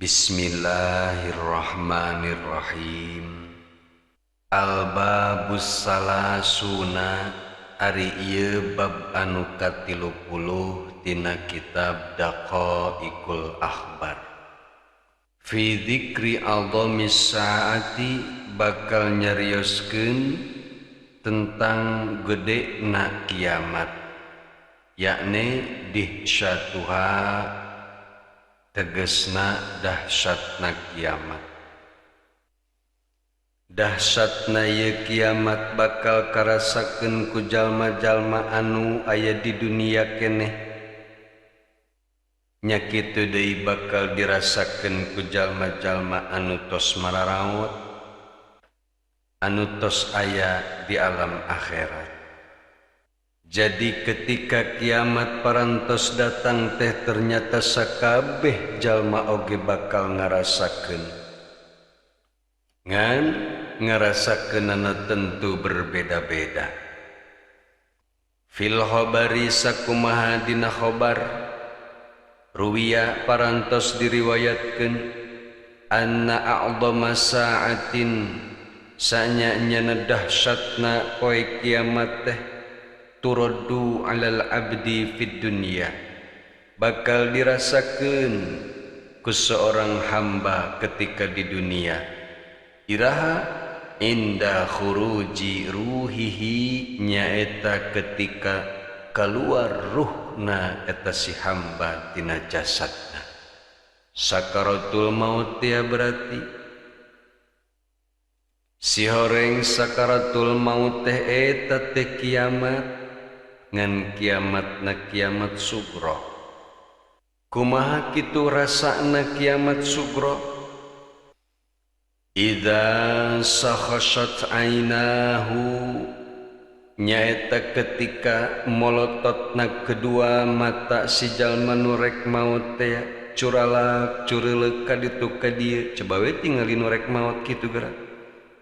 Bismillahirrahmanirrahim. Al-babus salasuna ari ieu bab anu ka-30 tina kitab Daqaiqul Akhbar. Fi dzikri adhamis saati bakal nyarioskeun tentang gedena kiamat, yakni dihsyatuha tegesna dahsyatna kiamat. Dahsyatna ye kiamat bakal karasakeun ku jalma-jalma anu aya di dunia keneh. Nya kitu deui bakal dirasakeun ku jalma-jalma anu tos mararaot, anu tos aya di alam akhirat. Jadi ketika kiamat parantos datang teh ternyata sakabeh jalma oge bakal ngarasakeun. Ngan ngarasakeunana tentu berbeda-beda. Fil khabari sakumaha dina khabar ruwiya parantos diriwayatkeun anna a'dhama sa'atin sanya-nyana dahsyatna poe kiamat teh turaddu 'alal abdi fid dunya bakal dirasakeun ku seorang hamba ketika di dunia. Iraha inda khuruji ruhihi nyaeta ketika keluar ruhna eta si hamba tina jasadna. Sakaratul maut ya berarti si horeng sakaratul maut teh eta teh kiamat, ngan kiamatna kiamat sugro. Kumaha kitu rasana kiamat sugro? Idza sakhashat ainahu nyaeta ketika molototna kedua mata si jalma nu rek maut teh curalak cureuleuh ka ditu ka dieu. Coba we tingali nu rek maut kitu geura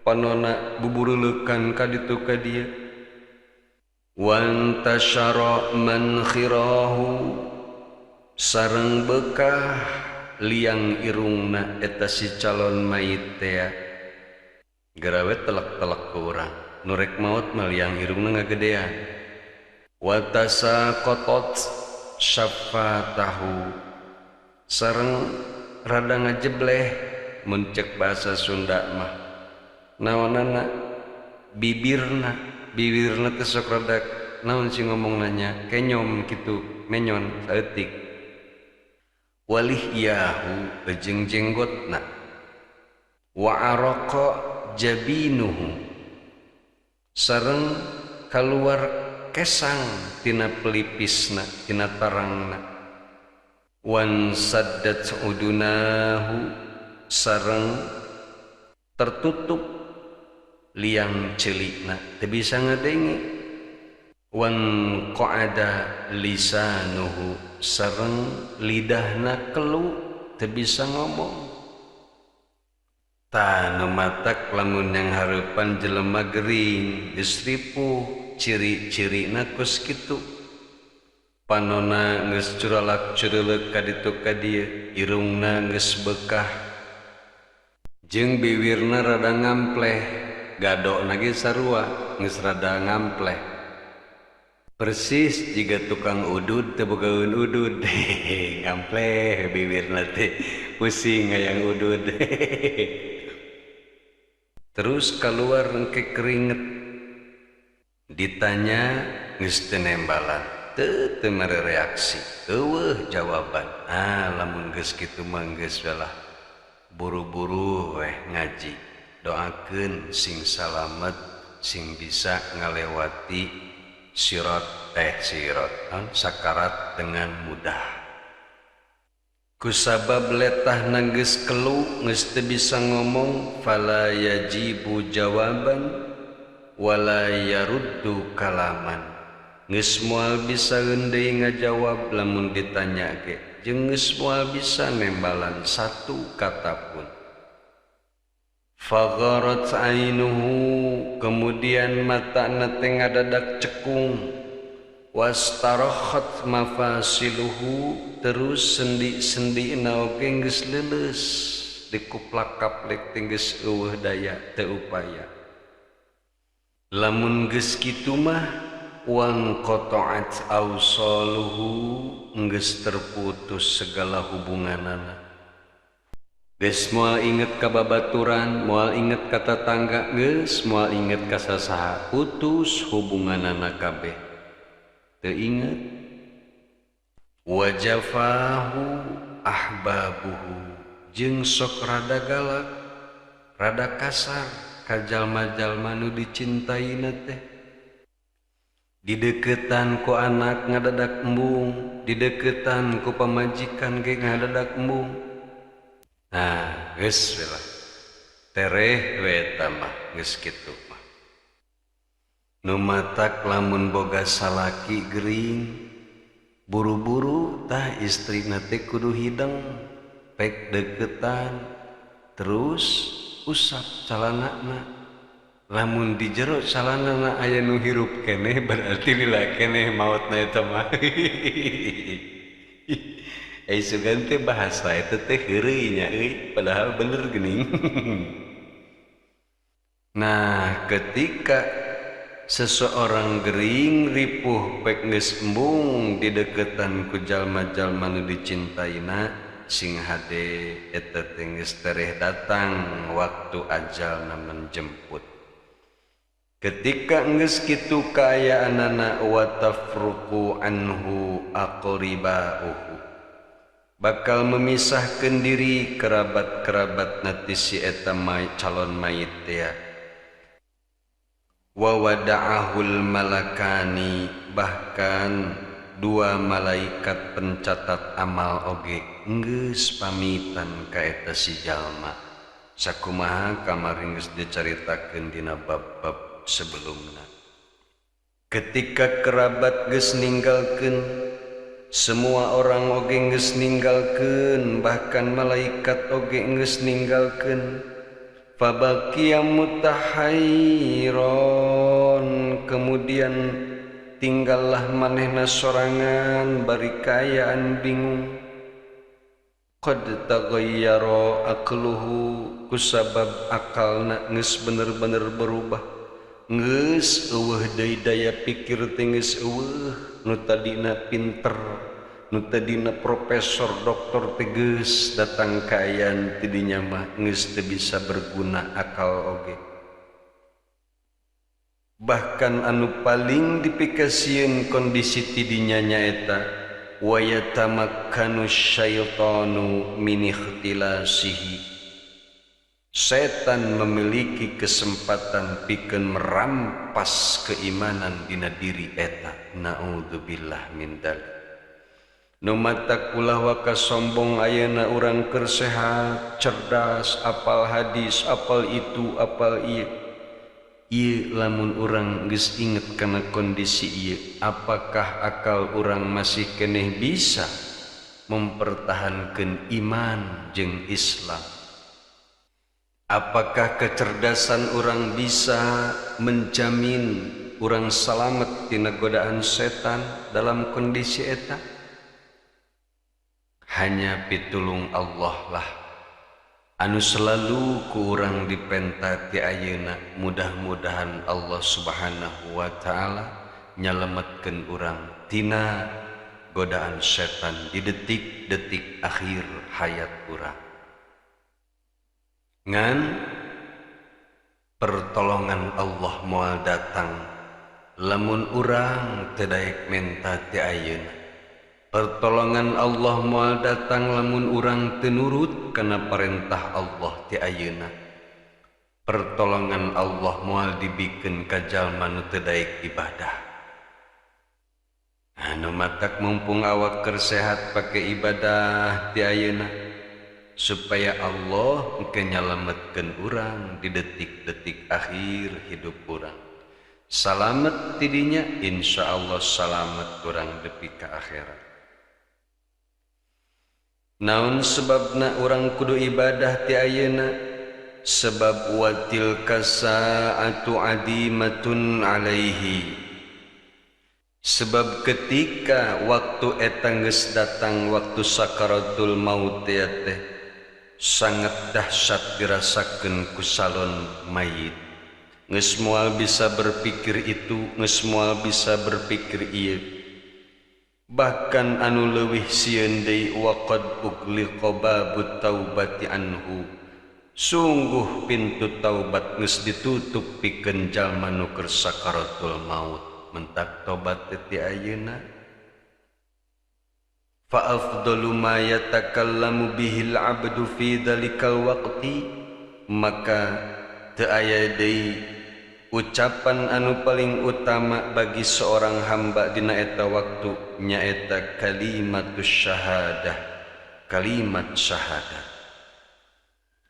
panona buburuleukan ka ditu ka dieu. Wan tasyara mankhirahu sareng bekah liang irungna eta si calon mayit teh geura we telek-telek ku urang nu rek maut mah liang irungna ngagedean. Wa tasaqatat syafatahu sareng rada ngajebleh mun ceuk basa Sunda mah naonana bibirna teh sok rada naon sih ngomong nanya kenyom kitu menyon saeutik. Walihyahu jeung jenggotna wa araqa jabinuhu sareng kaluar kesang tina pelipisna tina tarangna. Wan saddat udunahu sareng tertutup liang celikna teu bisa ngadenge. Wan qa'ada lisanuhu sareng lidahna kelu teu bisa ngomong. Tah nu matak lamun yang hareupan jelema gering geus ripuh ciri-cirina kos kitu. Panonna geus curalak cureuleuh ka ditu ka dieu, irungna geus bekah jeung bibirna rada ngampleh, gadokna ge sarua geus rada ngampleh. Persis jiga tukang udud teu bogaeun udud ngampleh bibirna teh pusing hayang udud. Terus keluar engke keringet, ditanya geus teu nembalan, teu mereaksi, eueuh jawaban. Lamun geus kitu mah geus welah buru-buru weh ngaji, doakeun sing salamet sing bisa ngalewati sakarat dengan mudah. Kusabab letahna geus kelu geus teu bisa ngomong, fala yajibu jawaban wala yaruddu kalaman. Geus moal bisa deui ngajawab lamun ditanya ge, jeung geus moal bisa nembalan satu kata pun. Fagharat ainuhu kemudian matana teh ngadadak cekung. wastarakhat mafasiluhu terus sendi-sendina oge geus leuleus dikuplak kaplek geus eueuh daya teu upaya lamun geus kitu mah wan qata'at awsaluhu geus terputus segala hubunganana geus moal inget ka babaturan moal inget ka tetangga geus moal inget ka sasaha putus hubunganana kabeh ingat wajafahu ahbabuhu jeung sok rada galak rada kasar ka jalma-jalma nu dicintaina teh dideketan ku anak ngadadak embung dideketan ku pamajikan ge ngadadak embung nah geus we lah tereh we eta mah geus kitu. Nu matak lamun boga salaki gering buru-buru tah istrina teh kudu hideng pek deketan terus usap calanana lamun di jero calanana aya nu hirup keneh berarti lila keneh maotna eta mah ai sugan teh bahasa eta teh heureuy nya euy padahal bener geuning nah ketika seseorang gering ripuh pek geus embung di deketan ku jalma-jalma nu dicintaina sing hade eta teh geus tereh datang waktu ajalna menjemput ketika geus kitu kaayaanana wa tafruqu anhu aqribauhu bakal memisahkeun diri kerabat-kerabatna ti si eta calon mayit teh wa wada'ahul malakani bahkan dua malaikat pencatat amal oge geus pamitan ka eta si jalma sakumaha kamari geus dicaritakeun dina bab-bab sebelumna ketika kerabat geus ninggalkeun semua orang oge geus ninggalkeun bahkan malaikat oge geus ninggalkeun fabaqiya mutahayron kemudian tinggallah manehna sorangan bari kaayaan bingung qad taghayyara aqluhu kusabab akalna geus bener-bener berubah geus eueuh deui daya pikir teh geus eueuh nu tadina pinter nu tadina profesor doktor teh geus datang kaayaan ti dinya mah geus teu bisa berguna akal oge bahkan anu paling dipikasieun kondisi ti dinya nyaeta wa yatamakkanu syaitanu min ikhtilasihi setan memiliki kesempatan pikeun merampas keimanan dina diri eta naudzubillah min dzalik nu matak ulah waka sombong ayeuna urang keur sehat cerdas apal hadis apal itu apal ieu lamun urang geus inget kana kondisi ieu apakah akal urang masih keneh bisa mempertahankeun iman jeung Islam apakah kecerdasan urang bisa menjamin urang salamet tina godaan setan dalam kondisi eta hanya pitulung Allah lah anu selalu ku urang dipenta ti ayeuna mudah-mudahan Allah Subhanahu wa taala nyalametkeun urang tina godaan setan di detik-detik akhir hayat urang ngan pertolongan Allah moal datang lamun urang teu daek menta ti ayeuna pertolongan Allah moal datang lamun urang teu nurut kana parentah Allah ti ayeuna pertolongan Allah moal dibikeun ka jalma nu teu daek ibadah anu matak mumpung awak keur sehat pake ibadah ti ayeuna supaya Allah engke nyalametkeun urang di detik-detik akhir hidup urang salamet ti dinya insyaallah salamet urang depi ka akhirat naon sebabna urang kudu ibadah ti ayeuna sebab watil kasaatu adimatun alaihi Sebab ketika waktu eta geus datang waktu sakaratul maut teh sangat dahsyat dirasakeun ku salon mayit. Geus moal bisa berpikir itu, geus moal bisa berpikir ieu. Bahkan anu leuwih sieun deui waqad ughliqa babut taubati anhu. Sungguh pintu taubat geus ditutup pikeun jalma nu keur sakaratul maut. Mentak tobat ti ayeuna fa afdalu ma yatakallamu bihil abdu fi dzalikal waqti, maka teu aya deui ucapan anu paling utama bagi seorang hamba dina eta waktu nyaeta kalimatus syahadah, kalimat syahadat.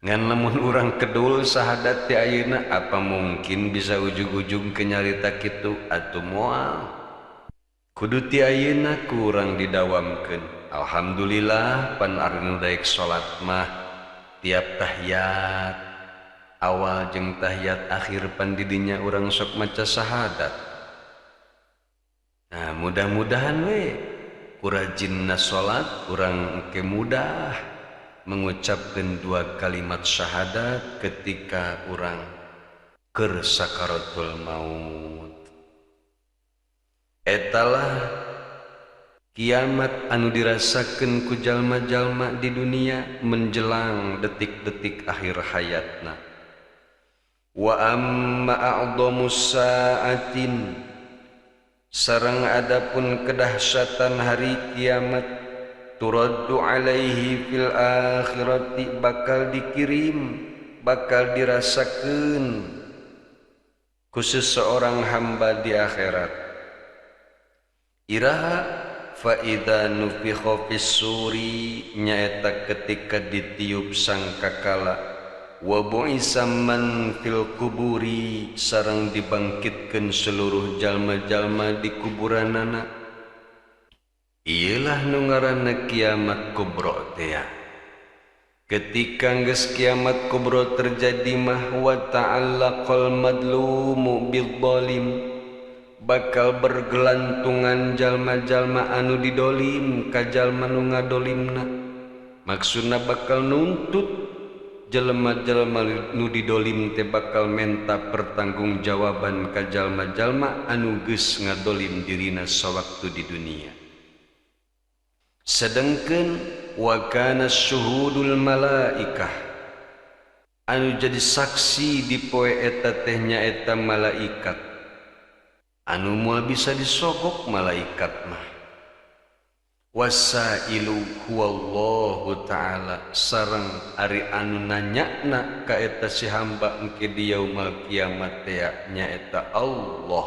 Ngan lamun urang kedul sahadat ti ayeuna apa mungkin bisa ujug-ujug ke nyarita kitu atuh moal. Kudu ti ayeuna ku urang didawamkeun. Alhamdulillah pan ari nu daek salat mah tiap tahiyat awal jeung tahiyat akhir pan di dinya urang sok maca sahadat. Nah, mudah-mudahan we ku rajinna salat urang engke mudah mengucapkan dua kalimat syahadat ketika orang keur sakaratul maut. Etalah kiamat anu dirasakeun ku jalma-jalma di dunia menjelang detik-detik akhir hayatna. Wa amma a'dhamus sa'atin, sareng adapun kedahsyatan hari kiamat, turaddu alaihi fil akhirati, bakal dikirim, bakal dirasakeun khusus seorang hamba di akhirat. Iraha fa idza nufikha fis suri, nyaeta ketika ditiup sangkakala, wa bu'isa man fil kuburi, sareng dibangkitkeun seluruh jalma-jalma di kuburanana. Iyalah nu ngaranna kiamat kubro teh. Ketika geus kiamat kubro terjadi mah wa ta'allaqal madlumu bidzalim, bakal bergelantungan jalma-jalma anu didolim ka jalma nu ngadolimna. Maksudna bakal nuntut jalma-jalma nu didolim teh bakal menta pertanggungjawaban ka jalma-jalma anu geus ngadolim dirina sawaktu di dunia. Sedengkeun wa kana syuhudul malaikah, anu jadi saksi di poe eta teh nyaeta malaikat. Anu moal bisa disogok malaikat mah. Wasailu huwallahu ta'ala, sareng ari anu nanyana ka eta si hamba engke di yaumul kiamat teh nyaeta Allah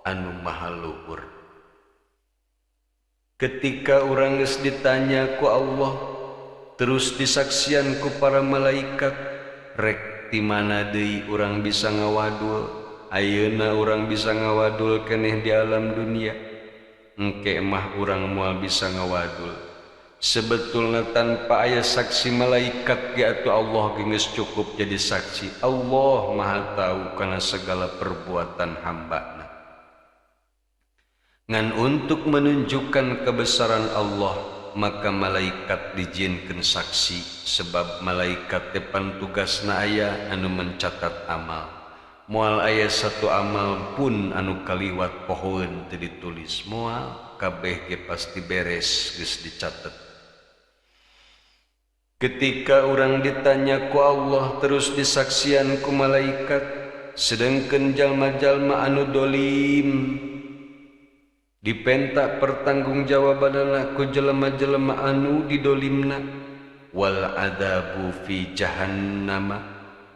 anu maha luhur. Ketika orang geus ditanya ku Allah, terus disaksian ku para malaikat, rek ti mana deui urang bisa ngawadul? Ayeuna urang bisa ngawadul keneh di alam dunia. Engke mah urang moal bisa ngawadul. Sebetulna tanpa aya saksi malaikat ge atuh Allah geus cukup jadi saksi. Allah Maha tahu kana segala perbuatan hamba. Ngan untuk menunjukkan kebesaran Allah, maka malaikat dijieunkeun saksi, sebab malaikat tepan tugasna aya anu mencatat amal. Moal aya satu amal pun anu kaliwat pohoeun teu ditulis, moal kabeh ge pasti beres geus dicatet. Ketika orang ditanya ku Allah terus disaksian ku malaikat, sedengkeun jalma-jalma anu dolim dipenta pertanggungjawabanna ku jelema-jelema anu didolimna. Wal adabu fi jahannam,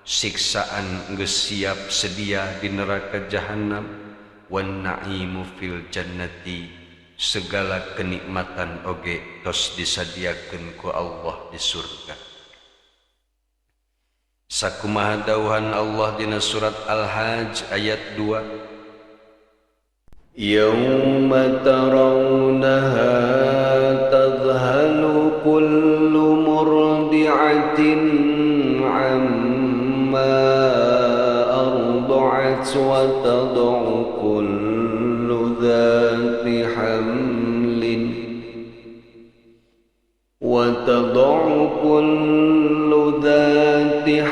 siksaan geus siap sedia di neraka jahannam. Wan naimu fil jannati, segala kenikmatan oge tos disadiakeun ku Allah di surga. Sakumaha dawuhan Allah dina surat Al-Hajj ayat 2. Yauma tarawnaha tadhhalu kullu murdi'atin amma arda'at رفعت وتضع كل ذات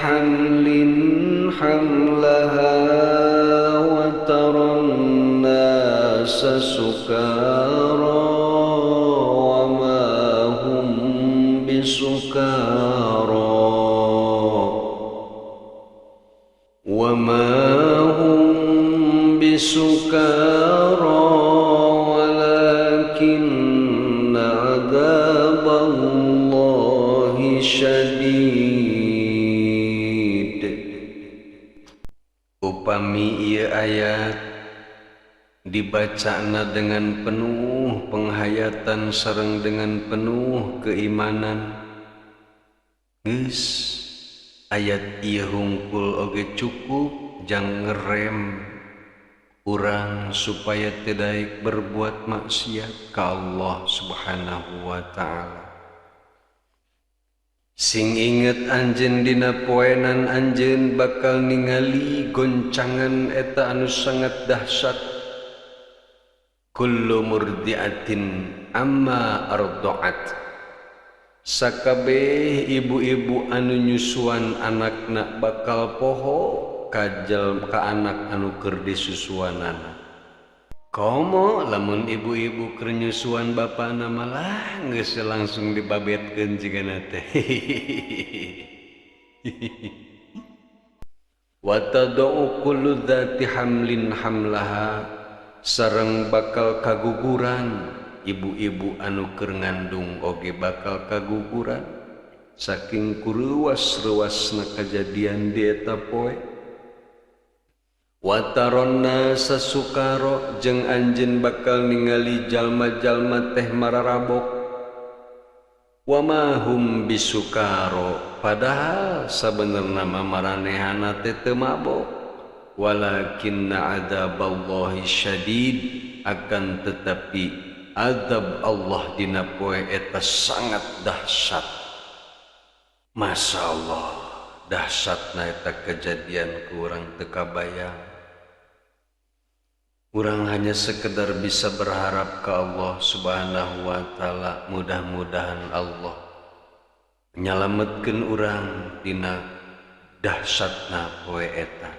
حمل حملها وترى الناس سكارى وما هم بسكارى ولكن عذاب الله syadid. Upami ieu ayat dibacana dengan penuh penghayatan sareng dengan penuh keimanan, geus ayat ieu hungkul oge cukup jang ngerem urang supaya teu daek berbuat maksiat ka Allah Subhanahu wa ta'ala. Sing inget anjeun dina poenan anjeun bakal ningali goncangan eta anu sangat dahsyat. Kullu murdiatin amma arda'at. Sakabeh ibu-ibu anu nyusuan anakna bakal poho kajal ka anak anu keur disusuanana. Komo lamun ibu-ibu keur nyusuan bapana malah geus langsung dibabetkeun jigana teh. Wa tad'u kullu dzati hamlin hamlaha, sareng bakal kaguguran ibu-ibu anu keur ngandung oge bakal kaguguran saking kureuwas-reuasna kajadian di eta poe. Wataronna sasukaro jeung anjeun bakal ningali jalma-jalma teh mararabok. Wama hum bisukaro, padahal sabenerna mah maranehana teh teu mabok. Walakinna adzaballahi syadid, akan tetapi azab Allah dina poe eta sangat dahsyat. Masya Allah, dahsyatna eta kejadian ku urang teu kabayang. Urang hanya sekedar bisa berharap ke Allah Subhanahu wa ta'ala, mudah-mudahan Allah menyelametkeun urang dina dahsyatna poe eta.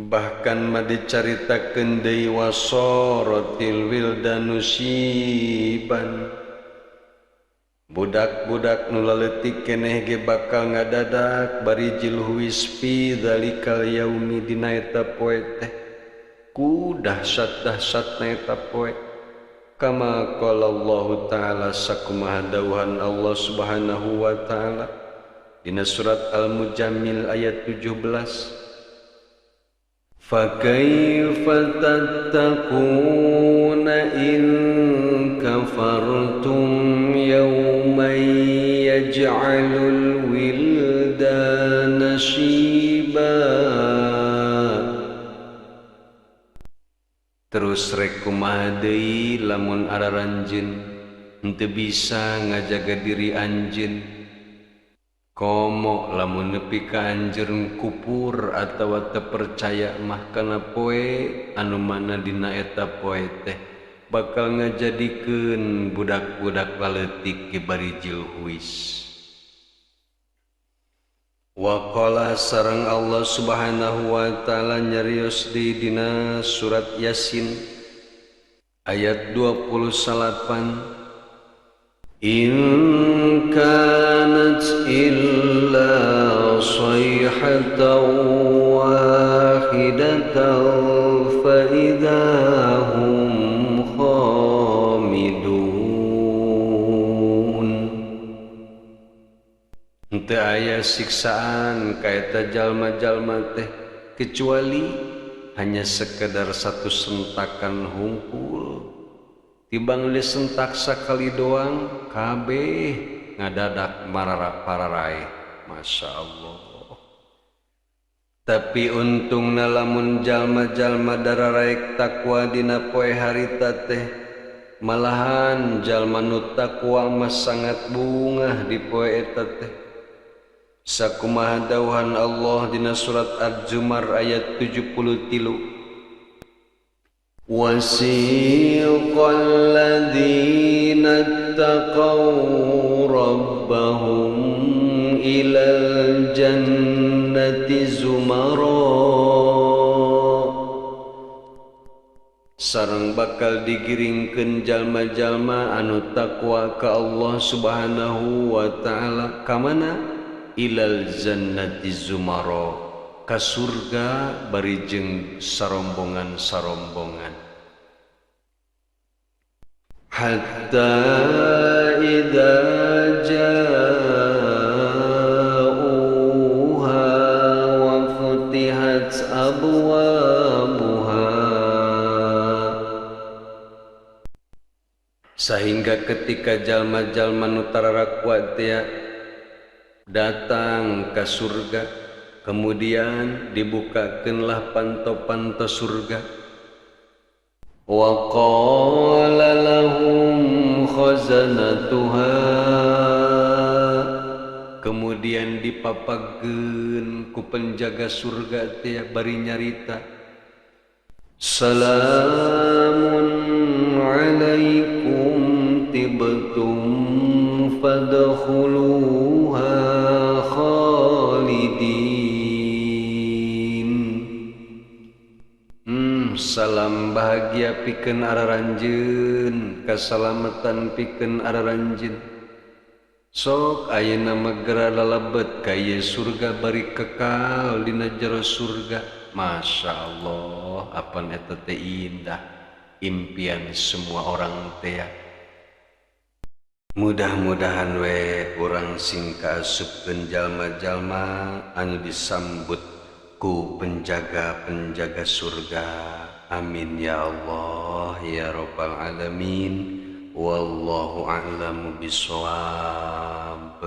Bahkan mah dicaritakeun deui wasaratil wildanu syiban, budak-budak nu laletik keneh ge bakal ngadadak bari jilhuis fi dzalikal yaumi dina eta poe teh ku dahsyat-dahsyatna eta poe. Kama qala Allah taala, sakumaha dawuhan Allah Subhanahu wa taala dina surat Al-Mujammil ayat 17, فَكَيْفَ تَتَّقُونَ إِن كَفَرْتُمْ يَوْمًا يَجْعَلُ الْوِلْدَانَ شِيبًا. Terus rek kumaha deui lamun araranjeun henteu bisa ngajaga diri anjeun. Komo lamun nepi ka anjeun kupur atawa teu percaya mah kana poe anu mana dina eta poe teh bakal ngajadikeun budak-budak laletik ge bari jilhuis. Wa qala sareng Allah Subhanahu wa ta'ala nyarios di dina surat Yasin ayat 28, In kanat illa sayhatan wahidatan fa idahum khamidun. Henteu aya siksaan ka eta jalma-jalma teh kecuali hanya sekedar satu sentakan hungkul. Tibang disentak sakali doang kabeh ngadadak marara-pararae. Masya Allah. Tapi untungna lamun jalma-jalma dararaek takwa dina poe harita teh malahan jalma nu takwa mah sangat bungah di poe eta teh. sakumaha dawuhan Allah dina surat Az-Zumar ayat 73. Wasiqal ladzina taqaw rabbahum ilal jannati zumara, sareng bakal digiringkeun jalma-jalma anu takwa ka Allah Subhanahu wa taala ka mana? Ilal jannati zumara, ka surga bari jeung sarombongan-sarombongan. Hatta idza ja'uha wa futihat abwabuha, sehingga ketika jalma-jalma nu tararakwa teh datang ke surga, kemudian dibukakanlah panto-panto surga. Wa qala lahum khazanatuha, kemudian dipapagkeun ku penjaga surga teh bari nyarita, salamun alaikum tibtum fadkhuluha khalidin. Salam bahagia pikeun araranjeun, kasalamatan pikeun araranjeun. Sok ayeuna megera lalebet ka ieu surga bari kekal dina jero surga. Masya Allah, apan eta teh indah impian semua orang teh. Mudah-mudahan we urang sing kaasupkeun jalma-jalma anu disambut ku penjaga-penjaga surga. Amin ya Allah ya rabbal alamin. Wallahu a'lamu bishawab.